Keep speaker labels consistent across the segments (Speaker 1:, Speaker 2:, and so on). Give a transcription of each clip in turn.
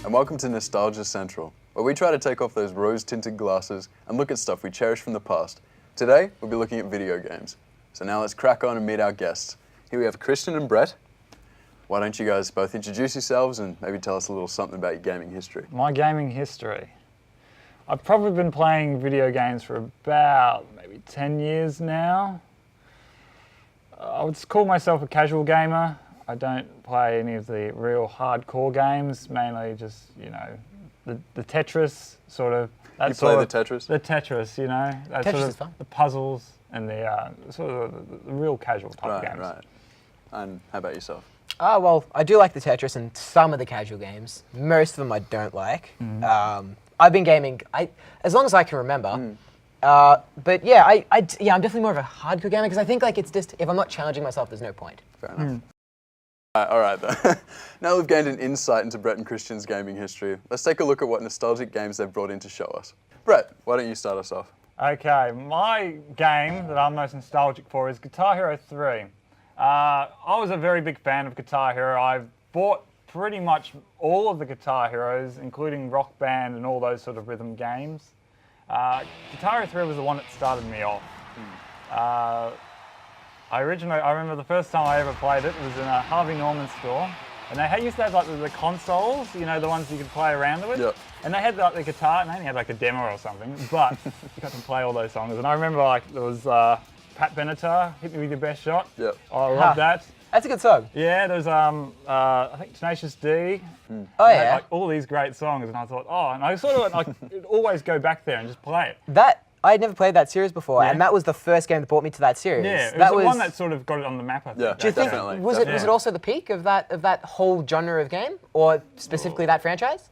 Speaker 1: and welcome to Nostalgia Central, where we try to take off those rose-tinted glasses and look at stuff we cherish from the past. Today, we'll be looking at video games. So now let's crack on and meet our guests. Here we have Christian and Brett. Why don't you guys both introduce yourselves and maybe tell us a little something about your gaming history?
Speaker 2: My gaming history. I've probably been playing video games for about maybe 10 years now. I would call myself a casual gamer. I don't play any of the real hardcore games, mainly just, you know, the Tetris sort of.
Speaker 1: You play the Tetris?
Speaker 2: The Tetris, you know. That
Speaker 3: Tetris
Speaker 2: sort of,
Speaker 3: is fun.
Speaker 2: The puzzles and the sort of the real casual type games.
Speaker 1: Right. And how about yourself?
Speaker 3: Oh, well, I do like the Tetris and some of the casual games. Most of them I don't like. I've been gaming as long as I can remember. But yeah, I'm definitely more of a hardcore gamer because I think like it's just, if I'm not challenging myself, there's no point.
Speaker 1: Fair enough. All right then. Now we've gained an insight into Brett and Christian's gaming history. Let's take a look at what nostalgic games they've brought in to show us. Brett, why don't you start us off?
Speaker 2: Okay, my game that I'm most nostalgic for is Guitar Hero 3. I was a very big fan of Guitar Hero. I've bought pretty much all of the Guitar Heroes, including Rock Band and all those sort of rhythm games. Guitar Hero 3 was the one that started me off. I remember the first time I ever played it was in a Harvey Norman store, and they used to have like the consoles, you know, the ones you could play around with. Yep. And they had like the guitar, and they only had like a demo or something, but you got to play all those songs. And I remember like there was Pat Benatar, Hit Me With Your Best Shot.
Speaker 1: Yep.
Speaker 2: I love that.
Speaker 3: That's a good song.
Speaker 2: Yeah, there's I think Tenacious D.
Speaker 3: Oh yeah.
Speaker 2: Like all these great songs, and I thought, oh, and I sort of like always go back there and just play it.
Speaker 3: I had never played that series before, and that was the first game that brought me to that series.
Speaker 2: Yeah,
Speaker 3: that
Speaker 2: was the one that sort of got it on the map, I think.
Speaker 1: Yeah,
Speaker 3: do you think
Speaker 1: definitely.
Speaker 3: was it also the peak of that whole genre of game, or specifically that franchise?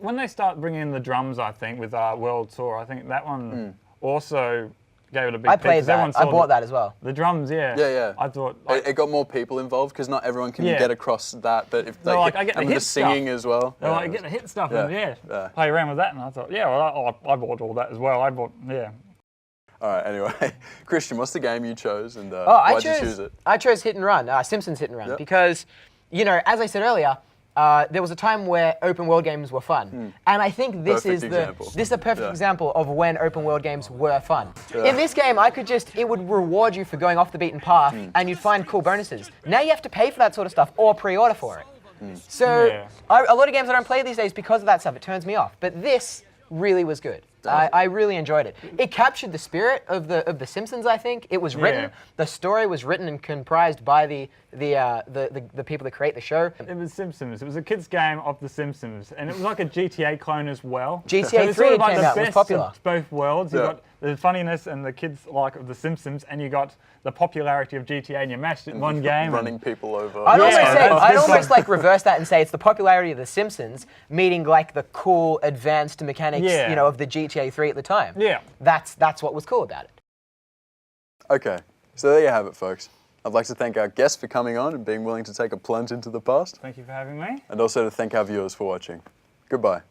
Speaker 2: When they start bringing in the drums, I think with World Tour, I think that one also gave it a big
Speaker 3: I played that. I bought that as well.
Speaker 2: The drums, yeah.
Speaker 1: Yeah.
Speaker 2: I thought
Speaker 1: it got more people involved because not everyone can get across that. But if they
Speaker 2: I get the hit
Speaker 1: the singing
Speaker 2: stuff.
Speaker 1: as well.
Speaker 2: They're like, get the hit stuff and play around with that. And I thought, yeah, well, I bought all that as well. I bought, yeah.
Speaker 1: All right. Anyway, Christian, what's the game you chose, and why'd you choose it?
Speaker 3: I chose Hit and Run, Simpsons Hit and Run, because, you know, as I said earlier, there was a time where open world games were fun, and I think this is a perfect example of when open world games were fun. In this game, it would reward you for going off the beaten path, and you'd find cool bonuses. Now you have to pay for that sort of stuff or pre-order for it. So a lot of games I don't play these days because of that stuff. It turns me off. But this really was good. I really enjoyed it. It captured the spirit of the Simpsons, I think. It was written, the story was written and comprised by the people that create the show.
Speaker 2: It was Simpsons. It was a kids' game of the Simpsons, and it was like a GTA clone as well.
Speaker 3: GTA 3
Speaker 2: sort of like
Speaker 3: came
Speaker 2: the
Speaker 3: out, was
Speaker 2: best
Speaker 3: popular.
Speaker 2: of both worlds. You got the funniness and the kids like of the Simpsons, and you got the popularity of GTA, and you mashed it in one game.
Speaker 1: Running people over.
Speaker 3: I'd almost like reverse that and say it's the popularity of the Simpsons meeting like the cool advanced mechanics, you know, of the GTA 3 at the time.
Speaker 2: Yeah.
Speaker 3: That's what was cool about it.
Speaker 1: Okay, so there you have it, folks. I'd like to thank our guests for coming on and being willing to take a plunge into the past.
Speaker 2: Thank you for having me.
Speaker 1: And also to thank our viewers for watching. Goodbye.